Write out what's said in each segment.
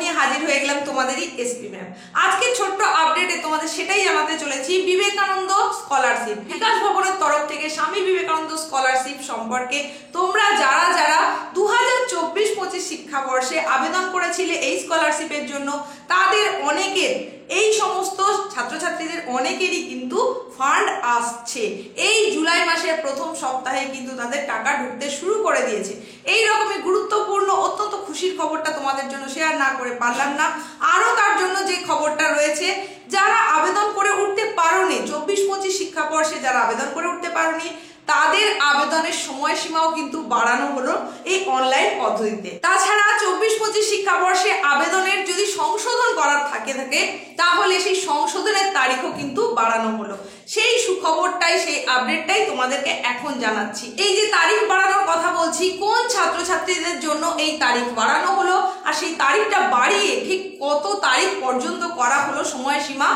নিয়ে হাজির হয়ে গেলাম তোমাদেরই এসপি ম্যাম। আজকে ছোট্ট আপডেটে তোমাদের সেটাই জানাতে চলেছি বিবেকানন্দ স্কলারশিপ, বিকাশ ভবনের তরফ থেকে স্বামী বিবেকানন্দ স্কলারশিপ সম্পর্কে। তোমরা যারা যারা 2024-25 শিক্ষাবর্ষে আবেদন করেছিলে এই স্কলারশিপের জন্য, তাদের অনেকের, এই সমস্ত ছাত্রছাত্রীদের অনেকেরই কিন্তু ফান্ড আসছে। এই জুলাই মাসের প্রথম সপ্তাহে কিন্তু তাদের টাকা ঢুকতে শুরু করে দিয়েছে। এই রকমই গুরুত্বপূর্ণ অত্যন্ত খুশির খবরটা তোমাদের জন্য শেয়ার না করে পারলাম না। আরো তার জন্য যে খবরটা রয়েছে, যারা আবেদন করে উঠতে পারোনি 24-25 শিক্ষাবর্ষে যারা আবেদন করে উঠতে পারোনি, তাদের আবেদনের সময়সীমাও কিন্তু বাড়ানো হলো এই অনলাইন পদ্ধতিতে। তাছাড়া 24-25 শিক্ষাবর্ষে আবেদনের যদি সংশোধন করার থাকে তাহলে সেই সংশোধনের তারিখও কিন্তু বাড়ানো হলো। সেই সুখবরটাই, সেই আপডেটটাই তোমাদেরকে এখন জানাচ্ছি। এই যে তারিখ বাড়ানোর কথা বলছি, কোন ছাত্রছাত্রীদের জন্য এই তারিখ বাড়ানো হলো আর সেই তারিখটা বাড়িয়ে ঠিক কত তারিখ পর্যন্ত করা হলো সময়সীমা,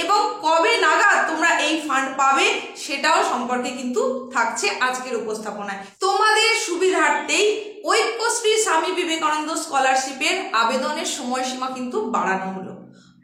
এবং কবে নাগাদ তোমরা এই ফান্ড পাবে সেটাও সম্পর্কে কিন্তু থাকছে আজকের উপস্থাপনায়। তোমাদের সুবিধার্থেই ঐক্যশ্রী স্বামী বিবেকানন্দ স্কলারশিপের আবেদনের সময়সীমা কিন্তু বাড়ানো হলো।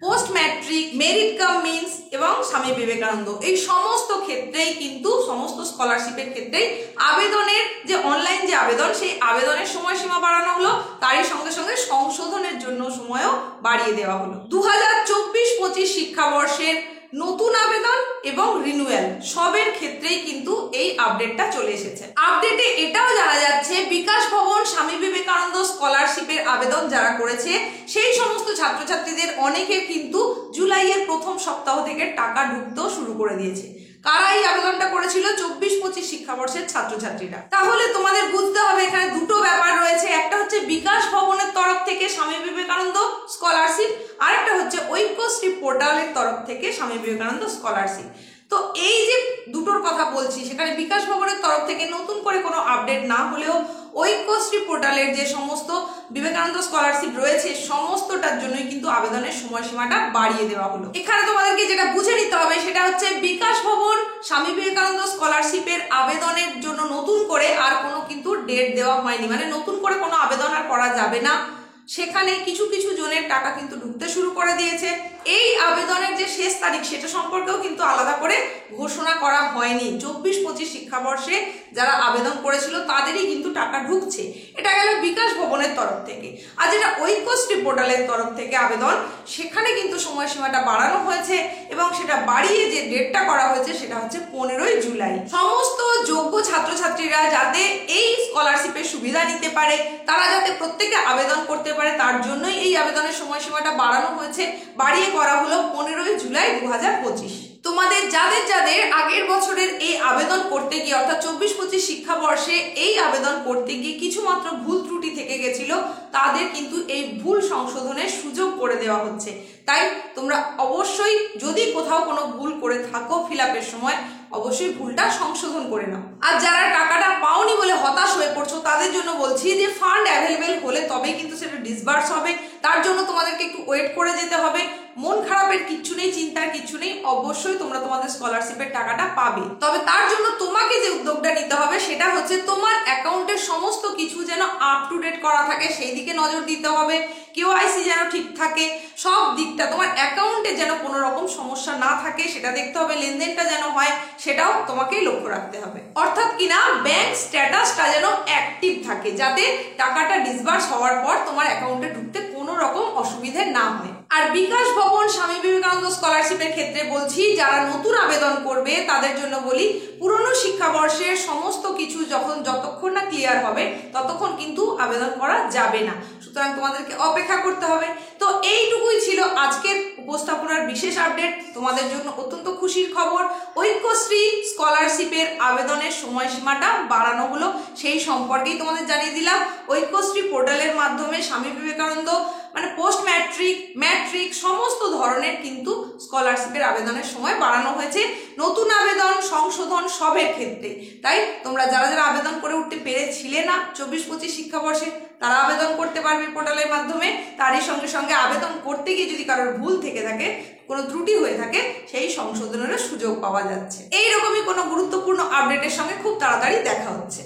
Post matric, merit cum means এবং স্বামী বিবেকানন্দ, এই সমস্ত ক্ষেত্রেই কিন্তু, সমস্ত স্কলারশিপের ক্ষেত্রেই আবেদনের যে অনলাইন যে আবেদন, সেই আবেদনের সময়সীমা বাড়ানো হলো। তারই সঙ্গে সঙ্গে সংশোধনের জন্য সময়ও বাড়িয়ে দেওয়া হলো। 2024-25 শিক্ষাবর্ষের নতুন আবেদন এবং রিনিউয়াল সবের ক্ষেত্রেই কিন্তু এই আপডেটটা চলে এসেছে। আপডেটে এটাও জানা যাচ্ছে, বিকাশ ভবন স্বামী বিবেকানন্দ স্কলারশিপের আবেদন যারা করেছে সেই সমস্ত ছাত্রছাত্রীদের অনেকে কিন্তু জুলাইয়ের প্রথম সপ্তাহ থেকে টাকা ঢুকতেও শুরু করে দিয়েছে। কারা এই আবেদনটা করেছিল? 24-25 শিক্ষাবর্ষের ছাত্রছাত্রীরা। তাহলে তোমাদের বুঝতে হবে এখানে দুটো ব্যাপার রয়েছে। একটা হচ্ছে বিকাশ ভবনের তরফ থেকে স্বামী বিবেকানন্দ স্কলারশিপ, আরেকটা হচ্ছে ঐক্যশ্রী পোর্টালের তরফ থেকে স্বামী বিবেকানন্দ স্কলারশিপ। তো এই যে দুটোর কথা বলছি, সেখানে বিকাশ ভবনের তরফ থেকে নতুন করে কোনো আপডেট না হলেও ঐক্যশ্রী পোর্টালের যে সমস্ত বিবেকানন্দ স্কলারশিপ রয়েছে সমস্তটার জন্যই কিন্তু আবেদনের সময়সীমাটা বাড়িয়ে দেওয়া হলো। এখানে তোমাদেরকে যেটা বুঝে নিতে হবে সেটা হচ্ছে, বিকাশ ভবন স্বামী বিবেকানন্দ স্কলারশিপের আবেদনের জন্য নতুন করে আর কোনো কিন্তু ডেট দেওয়া হয়নি, মানে নতুন করে কোনো আবেদন আর করা যাবে না। সেখানে কিছু কিছু জনের টাকা কিন্তু ঢুকতে শুরু করে দিয়েছে। এই আবেদনের যে শেষ তারিখ সেটা সম্পর্কেও কিন্তু আলাদা করে ঘোষণা করা হয়নি। 24-25 শিক্ষাবর্ষে যারা আবেদন করেছিল তাদেরই কিন্তু টাকা ঢুকছে। এটা গেল বিকাশ ভবনের তরফ থেকে। আর যেটা ঐক্যশ্রী পোর্টালের তরফ থেকে আবেদন, সেখানে কিন্তু সময়সীমাটা বাড়ানো হয়েছে এবং সেটা বাড়িয়ে যে ডেটটা করা হয়েছে সেটা হচ্ছে 15ই জুলাই। সমস্ত যোগ্য ছাত্রছাত্রীরা যাতে এই স্কলারশিপের সুবিধা নিতে পারে, তারা যাতে প্রত্যেকে আবেদন করতে পারে, তার জন্যই এই আবেদনের সময়সীমাটা বাড়ানো হয়েছে। বাড়িয়ে করা হলো 15ই জুলাই 2025। তোমাদের যাদের যাদের আগের বছরের এই আবেদন করতে গিয়ে, অর্থাৎ 24-25 শিক্ষাবর্ষে এই আবেদন করতে গিয়ে কিছুমাত্র ভুল ত্রুটি থেকে গেছিল, তাদের কিন্তু এই ভুল সংশোধনের সুযোগ করে দেওয়া হচ্ছে। তাই তোমরা অবশ্যই যদি কোথাও কোনো ভুল করে থাকো ফিল আপের সময়, অবশ্যই ভুলটা সংশোধন করে নাও। আর যারা টাকাটা পাওনি বলে হতাশ হয়ে পড়ছো, তাদের জন্য বলছি যে ফান্ড অ্যাভেলেবেল হলে তবেই কিন্তু সেটা ডিসবার্স হবে। তার জন্য তোমাদেরকে একটু ওয়েট করে যেতে হবে। মন খারাপের কিচ্ছু নেই, চিন্তার কিচ্ছু নেই, অবশ্যই তোমরা তোমাদের স্কলারশিপের টাকাটা পাবে। তবে তার জন্য তোমাকে যে উদ্যোগটা নিতে হবে সেটা হচ্ছে, তোমার অ্যাকাউন্টের সমস্ত কিছু যেন আপ টু ডেট করা থাকে সেই দিকে নজর দিতে হবে। KYC যেন ঠিক থাকে, সব দিকটা তোমার অ্যাকাউন্টে যেন কোনো রকম সমস্যা না থাকে সেটা দেখতে হবে। লেনদেনটা যেন হয় সেটাও তোমাকেই লক্ষ্য রাখতে হবে। অর্থাৎ কিনা ব্যাংক স্ট্যাটাসটা যেন অ্যাক্টিভ থাকে, যাতে টাকাটা ডিসবার্স হওয়ার পর তোমার অ্যাকাউন্টে ঢুকতে কোনো রকম অসুবিধে না হয়। আর বিকাশ ভবন স্বামী বিবেকানন্দ স্কলারশিপের ক্ষেত্রে বলছি, যারা নতুন আবেদন করবে তাদের জন্য বলি, পুরনো শিক্ষাবর্ষের সমস্ত কিছু যতক্ষণ না ক্লিয়ার হবে ততক্ষণ কিন্তু আবেদন করা যাবে না। সুতরাং তোমাদেরকে অপেক্ষা করতে হবে। তো এইটুকুই ছিল আজকের উপস্থাপনার বিশেষ আপডেট। তোমাদের জন্য অত্যন্ত খুশির খবর, ঐক্যশ্রী স্কলারশিপের আবেদনের সময়সীমাটা বাড়ানো হলো, সেই সম্পর্কেই তোমাদের জানিয়ে দিলাম। ঐক্যশ্রী পোর্টালের মাধ্যমে স্বামী বিবেকানন্দ, মানে পোস্ট ম্যাট্রিক, ম্যাট্রিক সমস্ত ধরনের কিন্তু স্কলারশিপের আবেদনের সময় বাড়ানো হয়েছে, নতুন আবেদন, সংশোধন সবের ক্ষেত্রে। তাই তোমরা যারা যারা আবেদন করে উঠতে পেরেছিলে না 24-25 শিক্ষাবর্ষে, তারা আবেদন করতে পারবে পোর্টালের মাধ্যমে। তারই সঙ্গে সঙ্গে আবেদন করতে গিয়ে যদি কারোর ভুল থেকে থাকে, কোনো ত্রুটি হয়ে থাকে, সেই সংশোধনের সুযোগ পাওয়া যাচ্ছে। এইরকমই কোনো গুরুত্বপূর্ণ আপডেটের সঙ্গে খুব তাড়াতাড়ি দেখা হচ্ছে।